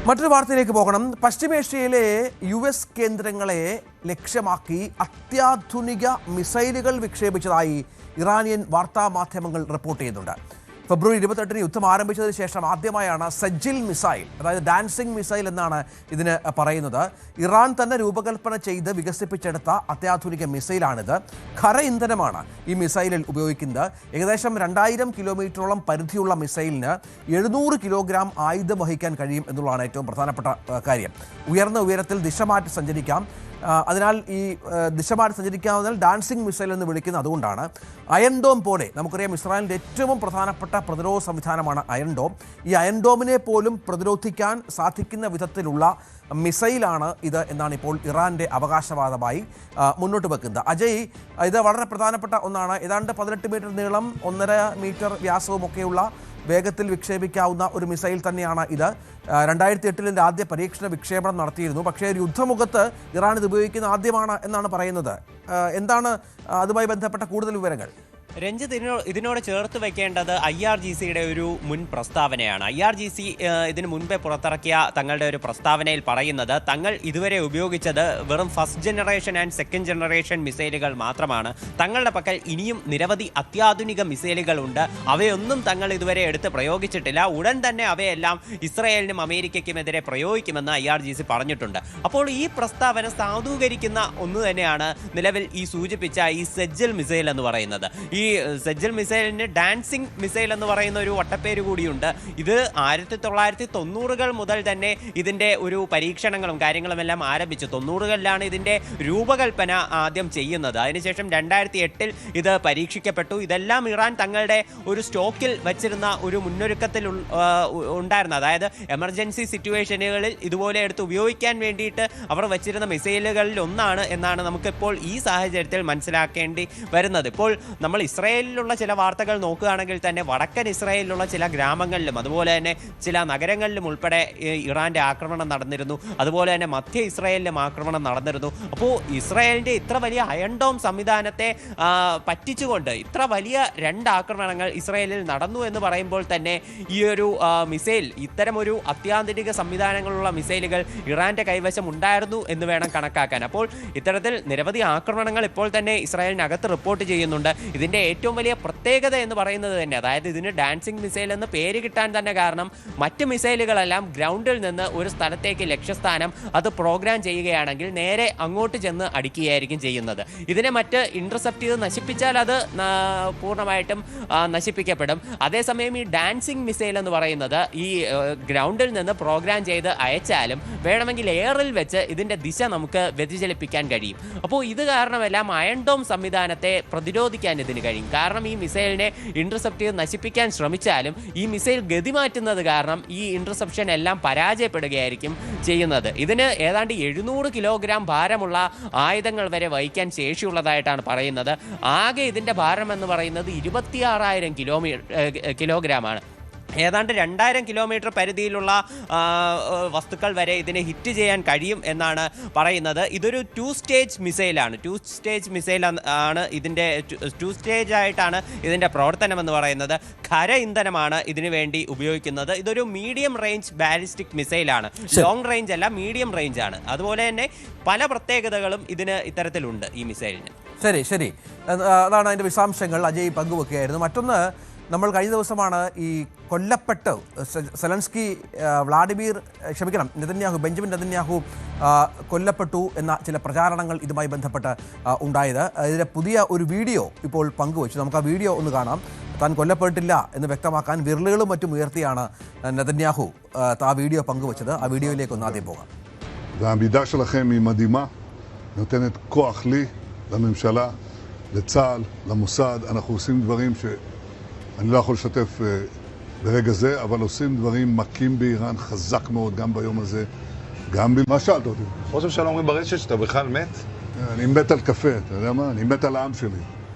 മറ്റൊരു വാർത്തയിലേക്ക് പോകണം. പശ്ചിമേഷ്യയിലെ US കേന്ദ്രങ്ങളെ ലക്ഷ്യമാക്കി അത്യാധുനിക മിസൈലുകൾ വിക്ഷേപിച്ചതായി ഇറാനിയൻ വാർത്താ മാധ്യമങ്ങൾ റിപ്പോർട്ട് ചെയ്യുന്നുണ്ട്. ഫെബ്രുവരി 28 യുദ്ധം ആരംഭിച്ചതിന് ശേഷം ആദ്യമായാണ് സജ്ജിൽ മിസൈൽ, അതായത് ഡാൻസിംഗ് മിസൈൽ എന്നാണ് ഇതിന് പറയുന്നത്. ഇറാൻ തന്നെ രൂപകൽപ്പന ചെയ്ത് വികസിപ്പിച്ചെടുത്ത അത്യാധുനിക മിസൈലാണിത്. ഖര ഇന്ധനമാണ് ഈ മിസൈലിൽ ഉപയോഗിക്കുന്നത്. ഏകദേശം 2000 കിലോമീറ്ററോളം പരിധിയുള്ള മിസൈലിന് 700 കിലോഗ്രാം ആയുധം വഹിക്കാൻ കഴിയും എന്നുള്ളതാണ് ഏറ്റവും പ്രധാനപ്പെട്ട കാര്യം. ഉയർന്ന ഉയരത്തിൽ ദിശ മാറ്റി സഞ്ചരിക്കാം. അതിനാൽ ഈ ദിശ മാറ്റി സഞ്ചരിക്കാവുന്നതിൽ ഡാൻസിംഗ് മിസൈൽ എന്ന് വിളിക്കുന്നത് അതുകൊണ്ടാണ്. അയൺ ഡോം പോലെ നമുക്കറിയാം, ഇസ്രായേലിൻ്റെ ഏറ്റവും പ്രധാനപ്പെട്ട പ്രതിരോധ സംവിധാനമാണ് അയൺ ഡോം. ഈ അയൺ ഡോമിനെ പോലും പ്രതിരോധിക്കാൻ സാധിക്കുന്ന വിധത്തിലുള്ള മിസൈലാണ് ഇത് എന്നാണ് ഇപ്പോൾ ഇറാൻ്റെ അവകാശവാദമായി മുന്നോട്ട് വെക്കുന്നത്. അജയ്, ഇത് വളരെ പ്രധാനപ്പെട്ട ഒന്നാണ്. ഏതാണ്ട് 18 മീറ്റർ നീളം, 1.5 മീറ്റർ വ്യാസവും ഒക്കെയുള്ള വേഗത്തിൽ വിക്ഷേപിക്കാവുന്ന ഒരു മിസൈൽ തന്നെയാണ് ഇത്. 2008 ആദ്യ പരീക്ഷണ വിക്ഷേപണം നടത്തിയിരുന്നു. പക്ഷേ ഒരു യുദ്ധമുഖത്ത് ഇറാൻ ഇത് ഉപയോഗിക്കുന്ന ആദ്യമാണ് എന്നാണ് പറയുന്നത്. എന്താണ് അതുമായി ബന്ധപ്പെട്ട കൂടുതൽ വിവരങ്ങൾ? രഞ്ജിത്ത്, ഇതിനോട് ചേർത്ത് വെക്കേണ്ടത് IRGCയുടെ ഒരു മുൻ പ്രസ്താവനയാണ്. IRGC ഇതിന് മുൻപേ പുറത്തിറക്കിയ തങ്ങളുടെ ഒരു പ്രസ്താവനയിൽ പറയുന്നത്, തങ്ങൾ ഇതുവരെ ഉപയോഗിച്ചത് വെറും first generation and second generation മിസൈലുകൾ മാത്രമാണ്. തങ്ങളുടെ പക്കൽ ഇനിയും നിരവധി അത്യാധുനിക മിസൈലുകൾ ഉണ്ട്. അവയൊന്നും തങ്ങൾ ഇതുവരെ എടുത്ത് പ്രയോഗിച്ചിട്ടില്ല. ഉടൻ തന്നെ അവയെല്ലാം ഇസ്രായേലിനും അമേരിക്കയ്ക്കുമെതിരെ പ്രയോഗിക്കുമെന്ന് IRGC പറഞ്ഞിട്ടുണ്ട്. അപ്പോൾ ഈ പ്രസ്താവന സാധൂകരിക്കുന്ന ഒന്ന് തന്നെയാണ് നിലവിൽ ഈ സൂചിപ്പിച്ച ഈ സജ്ജൽ മിസൈൽ എന്ന് പറയുന്നത്. ഈ സജ്ജൽ മിസൈലിന് ഡാൻസിംഗ് മിസൈൽ എന്ന് പറയുന്ന ഒരു വട്ടപ്പേര് കൂടിയുണ്ട്. ഇത് 1990-കൾ മുതൽ തന്നെ ഇതിൻ്റെ ഒരു പരീക്ഷണങ്ങളും കാര്യങ്ങളും എല്ലാം ആരംഭിച്ചു. 90-കളിലാണ് ഇതിൻ്റെ രൂപകൽപ്പന ആദ്യം ചെയ്യുന്നത്. അതിനുശേഷം 2008 ഇത് പരീക്ഷിക്കപ്പെട്ടു. ഇതെല്ലാം ഇറാൻ തങ്ങളുടെ ഒരു സ്റ്റോക്കിൽ വച്ചിരുന്ന ഒരു മുന്നൊരുക്കത്തിൽ ഉണ്ടായിരുന്നു. അതായത് എമർജൻസി സിറ്റുവേഷനുകളിൽ ഇതുപോലെ എടുത്ത് ഉപയോഗിക്കാൻ വേണ്ടിയിട്ട് അവർ വച്ചിരുന്ന മിസൈലുകളിൽ ഒന്നാണ് എന്നാണ് നമുക്കിപ്പോൾ ഈ സാഹചര്യത്തിൽ മനസ്സിലാക്കേണ്ടി വരുന്നത്. ഇപ്പോൾ നമ്മൾ ഇസ്രായേലിലുള്ള ചില വാർത്തകൾ നോക്കുകയാണെങ്കിൽ തന്നെ വടക്കൻ ഇസ്രായേലിലുള്ള ചില ഗ്രാമങ്ങളിലും അതുപോലെ തന്നെ ചില നഗരങ്ങളിലും ഉൾപ്പെടെ ഇറാൻ്റെ ആക്രമണം നടന്നിരുന്നു. അതുപോലെ തന്നെ മധ്യ ഇസ്രായേലിലും ആക്രമണം നടന്നിരുന്നു. അപ്പോൾ ഇസ്രായേലിൻ്റെ ഇത്ര വലിയ അയൺ ഡോം സംവിധാനത്തെ പറ്റിച്ചുകൊണ്ട് ഇത്ര വലിയ 2 ആക്രമണങ്ങൾ ഇസ്രായേലിൽ നടന്നു എന്ന് പറയുമ്പോൾ തന്നെ ഈ ഒരു മിസൈൽ, ഇത്തരമൊരു അത്യാധുനിക സംവിധാനങ്ങളുള്ള മിസൈലുകൾ ഇറാൻ്റെ കൈവശം ഉണ്ടായിരുന്നു എന്ന് വേണം കണക്കാക്കാൻ. അപ്പോൾ ഇത്തരത്തിൽ നിരവധി ആക്രമണങ്ങൾ ഇപ്പോൾ തന്നെ ഇസ്രായേലിനകത്ത് റിപ്പോർട്ട് ചെയ്യുന്നുണ്ട്. ഇതിൻ്റെ ഏറ്റവും വലിയ പ്രത്യേകത എന്ന് പറയുന്നത് തന്നെ, അതായത് ഇതിന് ഡാൻസിംഗ് മിസൈൽ എന്ന് പേര് കിട്ടാൻ തന്നെ കാരണം മറ്റ് മിസൈലുകളെല്ലാം ഗ്രൗണ്ടിൽ നിന്ന് ഒരു സ്ഥലത്തേക്ക് ലക്ഷ്യസ്ഥാനം അത് പ്രോഗ്രാം ചെയ്യുകയാണെങ്കിൽ നേരെ അങ്ങോട്ട് ചെന്ന് അടിക്കുകയായിരിക്കും ചെയ്യുന്നത്. ഇതിനെ മറ്റ് ഇന്റർസെപ്റ്റ് ചെയ്ത് നശിപ്പിച്ചാൽ അത് പൂർണ്ണമായിട്ടും നശിപ്പിക്കപ്പെടും. അതേസമയം ഈ ഡാൻസിംഗ് മിസൈൽ എന്ന് പറയുന്നത് ഈ ഗ്രൗണ്ടിൽ നിന്ന് പ്രോഗ്രാം ചെയ്ത് അയച്ചാലും വേണമെങ്കിൽ എയറിൽ വെച്ച് ഇതിൻ്റെ ദിശ നമുക്ക് വ്യതിചലിപ്പിക്കാൻ കഴിയും. അപ്പോൾ ഇത് കാരണമെല്ലാം അയൺ ഡോം സംവിധാനത്തെ പ്രതിരോധിക്കാൻ ഇതിന് കഴിയും. കാരണം ഈ മിസൈലിനെ ഇന്റർസെപ്റ്റ് ചെയ്ത് നശിപ്പിക്കാൻ ശ്രമിച്ചാലും ഈ മിസൈൽ ഗതി മാറ്റുന്നത് കാരണം ഈ ഇന്റർസെപ്ഷൻ എല്ലാം പരാജയപ്പെടുകയായിരിക്കും ചെയ്യുന്നത്. ഇതിന് ഏതാണ്ട് 700 കിലോഗ്രാം ഭാരമുള്ള ആയുധങ്ങൾ വരെ വഹിക്കാൻ ശേഷിയുള്ളതായിട്ടാണ് പറയുന്നത്. ആകെ ഇതിൻ്റെ ഭാരം എന്ന് പറയുന്നത് 26,000 കിലോഗ്രാമാണ്. ഏതാണ്ട് 2000 കിലോമീറ്റർ പരിധിയിലുള്ള വസ്തുക്കൾ വരെ ഇതിനെ ഹിറ്റ് ചെയ്യാൻ കഴിയും എന്നാണ് പറയുന്നത്. ഇതൊരു 2 സ്റ്റേജ് മിസൈലാണ്. 2 സ്റ്റേജ് മിസൈൽ ആണ് ഇതിൻ്റെ 2 സ്റ്റേജ് ആയിട്ടാണ് ഇതിൻ്റെ പ്രവർത്തനം എന്ന് പറയുന്നത്. ഖര ഇന്ധനമാണ് ഇതിനു വേണ്ടി ഉപയോഗിക്കുന്നത്. ഇതൊരു മീഡിയം റേഞ്ച് ബാലിസ്റ്റിക് മിസൈലാണ്. ലോങ് റേഞ്ച് അല്ല, മീഡിയം റേഞ്ച് ആണ്. അതുപോലെ തന്നെ പല പ്രത്യേകതകളും ഇതിന് ഇത്തരത്തിലുണ്ട് ഈ മിസൈലിന്. ശരി, അതാണ് അതിൻ്റെ വിശദാംശങ്ങൾ അജയ് പങ്കുവെക്കുകയായിരുന്നു. മറ്റൊന്ന്, നമ്മൾ കഴിഞ്ഞ ദിവസമാണ് ഈ കൊല്ലപ്പെട്ട് ബെഞ്ചമിൻ നെതന്യാഹു കൊല്ലപ്പെട്ടു എന്ന ചില പ്രചാരണങ്ങൾ ഇതുമായി ബന്ധപ്പെട്ട് ഉണ്ടായത്. ഇതിൻ്റെ പുതിയ ഒരു വീഡിയോ ഇപ്പോൾ പങ്കുവച്ചു. നമുക്ക് ആ വീഡിയോ ഒന്ന് കാണാം. താൻ കൊല്ലപ്പെട്ടില്ല എന്ന് വ്യക്തമാക്കാൻ വിരലുകളും മറ്റും ഉയർത്തിയാണ് നെതന്യാഹു ആ വീഡിയോ പങ്കുവച്ചത്. ആ വീഡിയോയിലേക്ക് ഒന്ന് ആദ്യം പോകാം. והעמידה שלכם היא מדהימה, נותנת כוח לי, לממשלה, לצה"ל, למוסד. אנחנו עושים דברים אני לא יכול לשתף ברגע זה, אבל עושים דברים מכים באיראן חזק מאוד, גם ביום הזה, גם מה שאלת אותי? ראש הממשלה אומרים ברשת שאתה בכלל מת? אני מת על קפה, אתה יודע מה? אני מת על העם שלי.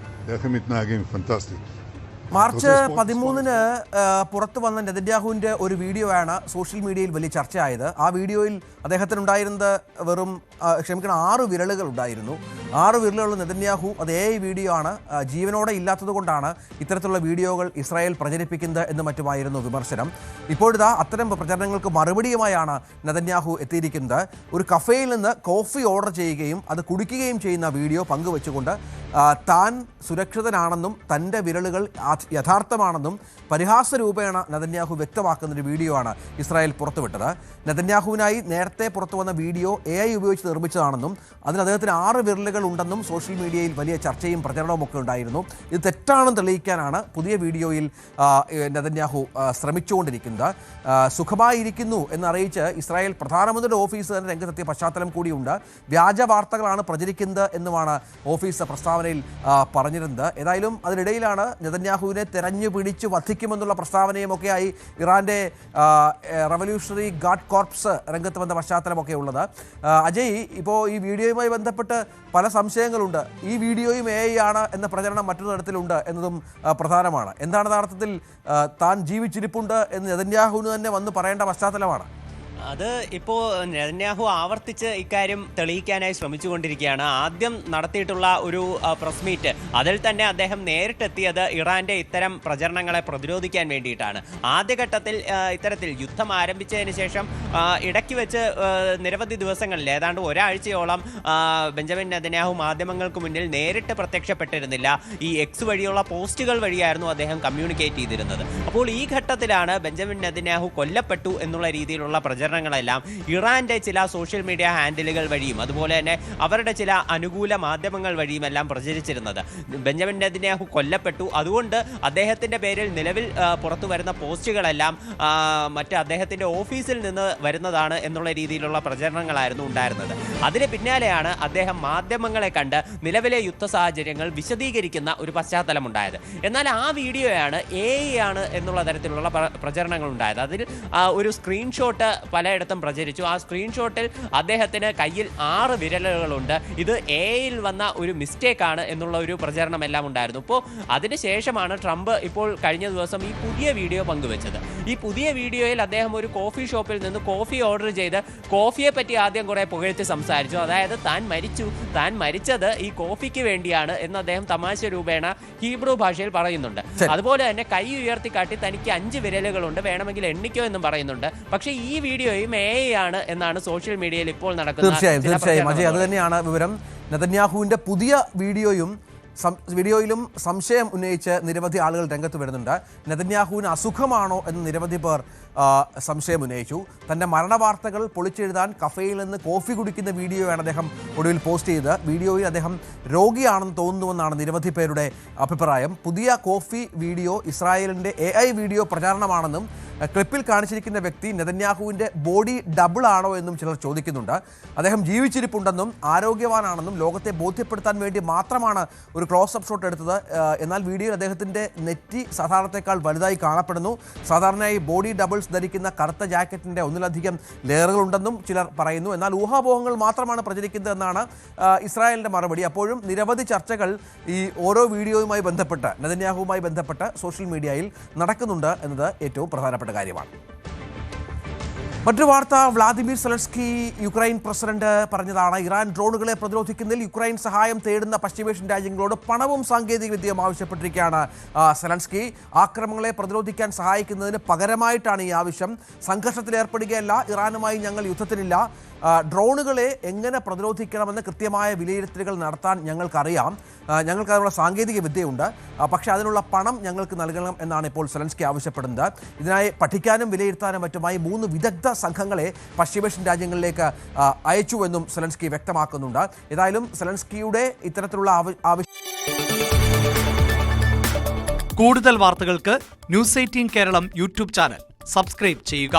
איך הם מתנהגים, פנטסטי. മാർച്ച് 13 പുറത്തു വന്ന നെതന്യാഹുവിൻ്റെ ഒരു വീഡിയോ ആണ് സോഷ്യൽ മീഡിയയിൽ വലിയ ചർച്ചയായത്. ആ വീഡിയോയിൽ അദ്ദേഹത്തിനുണ്ടായിരുന്നത് 6 വിരലുകൾ ഉണ്ടായിരുന്നു. 6 വിരലുകളുള്ള നെതന്യാഹു അത് AI വീഡിയോ ആണ്, ജീവനോടെ ഇല്ലാത്തത് കൊണ്ടാണ് ഇത്തരത്തിലുള്ള വീഡിയോകൾ ഇസ്രായേൽ പ്രചരിപ്പിക്കുന്നത് എന്ന് മറ്റുമായിരുന്നു വിമർശനം. ഇപ്പോഴിതാ അത്തരം പ്രചരണങ്ങൾക്ക് മറുപടിയുമായാണ് നെതന്യാഹു എത്തിയിരിക്കുന്നത്. ഒരു കഫേയിൽ നിന്ന് കോഫി ഓർഡർ ചെയ്യുകയും അത് കുടിക്കുകയും ചെയ്യുന്ന വീഡിയോ പങ്കുവെച്ചുകൊണ്ട് താൻ സുരക്ഷിതനാണെന്നും തൻ്റെ വിരലുകൾ യഥാർത്ഥമാണെന്നും പരിഹാസരൂപേണ നെതന്യാഹു വ്യക്തമാക്കുന്നൊരു വീഡിയോ ആണ് ഇസ്രായേൽ പുറത്തുവിട്ടത്. നെതന്യാഹുവിനായി നേരത്തെ പുറത്തു വന്ന വീഡിയോ AI ഉപയോഗിച്ച് നിർമ്മിച്ചതാണെന്നും അതിന് അദ്ദേഹത്തിന് 6 വിരലുകൾ ഉണ്ടെന്നും സോഷ്യൽ മീഡിയയിൽ വലിയ ചർച്ചയും പ്രചരണവും ഒക്കെ ഉണ്ടായിരുന്നു. ഇത് തെറ്റാണെന്ന് തെളിയിക്കാനാണ് പുതിയ വീഡിയോയിൽ നെതന്യാഹു ശ്രമിച്ചുകൊണ്ടിരിക്കുന്നത്. സുഖമായിരിക്കുന്നു എന്നറിയിച്ച് ഇസ്രായേൽ പ്രധാനമന്ത്രിയുടെ ഓഫീസ് തന്നെ രംഗത്തെത്തിയ പശ്ചാത്തലം കൂടിയുണ്ട്. വ്യാജ വാർത്തകളാണ് പ്രചരിക്കുന്നത് എന്നുമാണ് ഓഫീസ് പ്രസ്താവനയിൽ പറഞ്ഞിരുന്നത്. ഏതായാലും അതിനിടയിലാണ് നെതന്യാഹുവിനെ തെരഞ്ഞു പിടിച്ച് വധിക്കുമെന്നുള്ള പ്രസ്താവനയുമൊക്കെയായി ഇറാൻ്റെ റവല്യൂഷണറി ഗാർഡ് കോർപ്സ് രംഗത്ത് വന്ന പശ്ചാത്തലമൊക്കെ ഉള്ളത്. അജയ്, ഇപ്പോൾ ഈ വീഡിയോയുമായി ബന്ധപ്പെട്ട് പല സംശയങ്ങളുണ്ട്. ഈ വീഡിയോയും AI ആണ് എന്ന പ്രചരണം മറ്റൊരു തരത്തിലുണ്ട് എന്നതും പ്രധാനമാണ്. എന്താണ് യഥാർത്ഥത്തിൽ താൻ ജീവിച്ചിരിപ്പുണ്ട് എന്ന് നെതന്യാഹുവിന് തന്നെ വന്ന് പറയേണ്ട പശ്ചാത്തലമാണ്. അത് ഇപ്പോൾ നെതന്യാഹു ആവർത്തിച്ച് ഇക്കാര്യം തെളിയിക്കാനായി ശ്രമിച്ചുകൊണ്ടിരിക്കുകയാണ്. ആദ്യം നടത്തിയിട്ടുള്ള ഒരു പ്രസ് മീറ്റ്, അതിൽ തന്നെ അദ്ദേഹം നേരിട്ടെത്തിയത് ഇറാന്റെ ഇത്തരം പ്രചരണങ്ങളെ പ്രതിരോധിക്കാൻ വേണ്ടിയിട്ടാണ്. ആദ്യഘട്ടത്തിൽ ഇത്തരത്തിൽ യുദ്ധം ആരംഭിച്ചതിന് ശേഷം ഇടയ്ക്ക് വെച്ച് നിരവധി ദിവസങ്ങളിൽ ഏതാണ്ട് ഒരാഴ്ചയോളം ബെഞ്ചമിൻ നെതന്യാഹു മാധ്യമങ്ങൾക്ക് മുന്നിൽ നേരിട്ട് പ്രത്യക്ഷപ്പെട്ടിരുന്നില്ല. ഈ X വഴിയുള്ള പോസ്റ്റുകൾ വഴിയായിരുന്നു അദ്ദേഹം കമ്മ്യൂണിക്കേറ്റ് ചെയ്തിരുന്നത്. അപ്പോൾ ഈ ഘട്ടത്തിലാണ് ബെഞ്ചമിൻ നെതന്യാഹു കൊല്ലപ്പെട്ടു എന്നുള്ള രീതിയിലുള്ള പ്രചരണങ്ങളെല്ലാം ഇറാന്റെ ചില സോഷ്യൽ മീഡിയ ഹാൻഡിലുകൾ വഴിയും അതുപോലെ തന്നെ അവരുടെ ചില അനുകൂല മാധ്യമങ്ങൾ വഴിയും എല്ലാം പ്രചരിച്ചിരുന്നത്. ബെഞ്ചമിൻ നെതന്യാഹു കൊല്ലപ്പെട്ടു, അതുകൊണ്ട് അദ്ദേഹത്തിന്റെ പേരിൽ നിലവിൽ പുറത്തു വരുന്ന പോസ്റ്റുകളെല്ലാം മറ്റ് അദ്ദേഹത്തിന്റെ ഓഫീസിൽ നിന്ന് വരുന്നതാണ് എന്നുള്ള രീതിയിലുള്ള പ്രചരണങ്ങളായിരുന്നു ഉണ്ടായിരുന്നത്. അതിന് പിന്നാലെയാണ് അദ്ദേഹം മാധ്യമങ്ങളെ കണ്ട് നിലവിലെ യുദ്ധ സാഹചര്യങ്ങൾ വിശദീകരിക്കുന്ന ഒരു പശ്ചാത്തലമുണ്ടായത്. എന്നാൽ ആ വീഡിയോയാണ് AI ആണ് എന്നുള്ള തരത്തിലുള്ള പ്രചരണങ്ങൾ ഉണ്ടായത്. അതിൽ ഒരു സ്ക്രീൻഷോട്ട് പലയിടത്തും പ്രചരിച്ചു. ആ സ്ക്രീൻഷോട്ടിൽ അദ്ദേഹത്തിന് കയ്യിൽ 6 വിരലുകളുണ്ട്, ഇത് AI-യിൽ വന്ന ഒരു മിസ്റ്റേക്കാണ് എന്നുള്ള ഒരു പ്രചരണമെല്ലാം ഉണ്ടായിരുന്നു. ഇപ്പോൾ അതിനുശേഷമാണ് ട്രംപ് ഇപ്പോൾ കഴിഞ്ഞ ദിവസം ഈ പുതിയ വീഡിയോ പങ്കുവെച്ചത്. ഈ പുതിയ വീഡിയോയിൽ അദ്ദേഹം ഒരു കോഫി ഷോപ്പിൽ നിന്ന് കോഫി ഓർഡർ ചെയ്ത് കോഫിയെ പറ്റി ആദ്യം കുറെ പുകഴ്ത്തി സംസാരിച്ചു. അതായത് താൻ മരിച്ചത് ഈ കോഫിക്ക് വേണ്ടിയാണ് എന്ന് അദ്ദേഹം തമാശ രൂപേണ ഹീബ്രു ഭാഷയിൽ പറയുന്നുണ്ട്. അതുപോലെ തന്നെ കൈ ഉയർത്തിക്കാട്ടി തനിക്ക് 5 വിരലുകളുണ്ട്, വേണമെങ്കിൽ എണ്ണിക്കോ എന്നും പറയുന്നുണ്ട്. പക്ഷേ ഈ വീഡിയോയും AI ആണ് എന്നാണ് സോഷ്യൽ മീഡിയയിൽ ഇപ്പോൾ നടക്കുന്നത്. തീർച്ചയായും അജയ്, അത് തന്നെയാണ് വിവരം. നെതന്യാഹുവിൻ്റെ പുതിയ വീഡിയോയിലും സംശയം ഉന്നയിച്ച് നിരവധി ആളുകൾ രംഗത്ത് വരുന്നുണ്ട്. നെതന്യാഹുവിന് അസുഖമാണോ എന്ന് നിരവധി പേർ സംശയം ഉന്നയിച്ചു. തൻ്റെ മരണവാർത്തകൾ പൊളിച്ചെഴുതാൻ കഫേയിൽ നിന്ന് കോഫി കുടിക്കുന്ന വീഡിയോയാണ് അദ്ദേഹം ഒടുവിൽ പോസ്റ്റ് ചെയ്തത്. വീഡിയോയിൽ അദ്ദേഹം രോഗിയാണെന്ന് തോന്നുന്നുവെന്നാണ് നിരവധി പേരുടെ അഭിപ്രായം. പുതിയ കോഫി വീഡിയോ ഇസ്രായേലിൻ്റെ AI വീഡിയോ പ്രചാരണമാണെന്നും ക്ലിപ്പിൽ കാണിച്ചിരിക്കുന്ന വ്യക്തി നെതന്യാഹുവിൻ്റെ ബോഡി ഡബിൾ ആണോ എന്നും ചിലർ ചോദിക്കുന്നുണ്ട്. അദ്ദേഹം ജീവിച്ചിരിപ്പുണ്ടെന്നും ആരോഗ്യവാനാണെന്നും ലോകത്തെ ബോധ്യപ്പെടുത്താൻ വേണ്ടി മാത്രമാണ് ഒരു ക്ലോസപ്പ് ഷോട്ട് എടുത്തത്. എന്നാൽ വീഡിയോയിൽ അദ്ദേഹത്തിൻ്റെ നെറ്റി സാധാരണത്തേക്കാൾ വലുതായി കാണപ്പെടുന്നു. സാധാരണയായി ബോഡി ഡബിൾസ് ധരിക്കുന്ന കറുത്ത ജാക്കറ്റിൻ്റെ ഒന്നിലധികം ലെയറുകളുണ്ടെന്നും ചിലർ പറയുന്നു. എന്നാൽ ഊഹാപോഹങ്ങൾ മാത്രമാണ് പ്രചരിക്കുന്നതെന്നാണ് ഇസ്രായേലിൻ്റെ മറുപടി. അപ്പോഴും നിരവധി ചർച്ചകൾ ഈ ഓരോ വീഡിയോയുമായി ബന്ധപ്പെട്ട് നെതന്യാഹുവുമായി ബന്ധപ്പെട്ട് സോഷ്യൽ മീഡിയയിൽ നടക്കുന്നുണ്ട് എന്നത് ഏറ്റവും പ്രധാനപ്പെട്ട കാര്യമാണ്. മറ്റൊരു വാർത്ത, വ്ളാദിമിർ സെലൻസ്കി യുക്രൈൻ പ്രസിഡന്റ് പറഞ്ഞതാണ്. ഇറാൻ ഡ്രോണുകളെ പ്രതിരോധിക്കുന്നതിൽ യുക്രൈൻ സഹായം തേടുന്ന പശ്ചിമേഷ്യൻ രാജ്യങ്ങളോട് പണവും സാങ്കേതിക വിദ്യയും ആവശ്യപ്പെട്ടിരിക്കുകയാണ് സെലൻസ്കി. ആക്രമണങ്ങളെ പ്രതിരോധിക്കാൻ സഹായിക്കുന്നതിന് പകരമായിട്ടാണ് ഈ ആവശ്യം. സംഘർഷത്തിലേർപ്പെടുകയല്ല, ഇറാനുമായി ഞങ്ങൾ യുദ്ധത്തിലില്ല. ഡ്രോണുകളെ എങ്ങനെ പ്രതിരോധിക്കണമെന്ന് കൃത്യമായ വിലയിരുത്തലുകൾ നടത്താൻ ഞങ്ങൾക്കറിയാം. ഞങ്ങൾക്കതിനുള്ള സാങ്കേതിക വിദ്യയുണ്ട്, പക്ഷേ അതിനുള്ള പണം ഞങ്ങൾക്ക് നൽകണം എന്നാണ് ഇപ്പോൾ സെലൻസ്കി ആവശ്യപ്പെടുന്നത്. ഇതിനായി പഠിക്കാനും വിലയിരുത്താനും മറ്റുമായി 3 വിദഗ്ധ സംഘങ്ങളെ പശ്ചിമേഷ്യൻ രാജ്യങ്ങളിലേക്ക് അയച്ചുവെന്നും സെലൻസ്കി വ്യക്തമാക്കുന്നുണ്ട്. ഏതായാലും സെലൻസ്കിയുടെ ഇത്തരത്തിലുള്ള കൂടുതൽ വാർത്തകൾക്ക് news 18 Keralam YouTube channel subscribe ചെയ്യുക.